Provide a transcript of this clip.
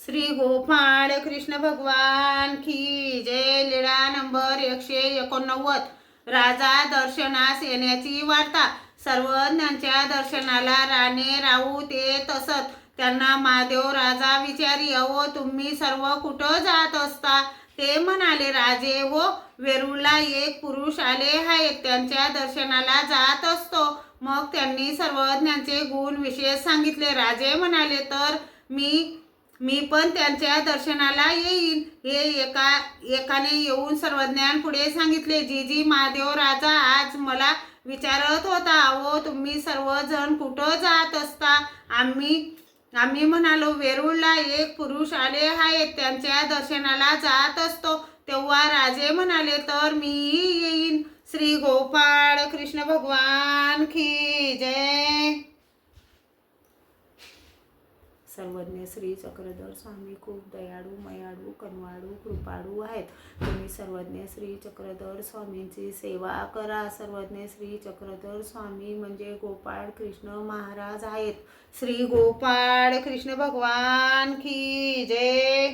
श्री गोपाळ कृष्ण भगवान की जय। लीळा नंबर 189। राजा दर्शनास येण्याची वार्ता। सर्वज्ञांच्या दर्शनाला राणे राऊत येत असत। त्यांना महादेव राजा विचारी, अहो तुम्ही सर्व कुठं जात असता? ते म्हणाले, राजे हो, वेरूळला एक पुरुष आले आहेत, त्यांच्या दर्शनाला जात असतो। मग त्यांनी सर्वज्ञांचे गुण विशेष सांगितले। राजे म्हणाले, तर मी पण त्यांच्या दर्शनाला येईन। हे एकाने येऊन सर्वज्ञान पुढे सांगितले, जी महादेव राजा आज मला विचारत होता, अहो तुम्ही सर्वजण कुठं जात असता? आम्ही म्हणालो, वेरूळला एक पुरुष आले आहेत, त्यांच्या दर्शनाला जात असतो। तेव्हा राजे म्हणाले, तर मीही येईन। श्री गोपाळ कृष्ण भगवान की जय। सर्वज्ञ श्री चक्रधर स्वामी खूप दयाळू, मयाळू, कनवाळू, कृपाळू आहेत। तुम्ही सर्वज्ञ श्री चक्रधर स्वामींची सेवा करा। सर्वज्ञ श्री चक्रधर स्वामी म्हणजे गोपाळ कृष्ण महाराज आहेत। श्री गोपाळ कृष्ण भगवान की जय।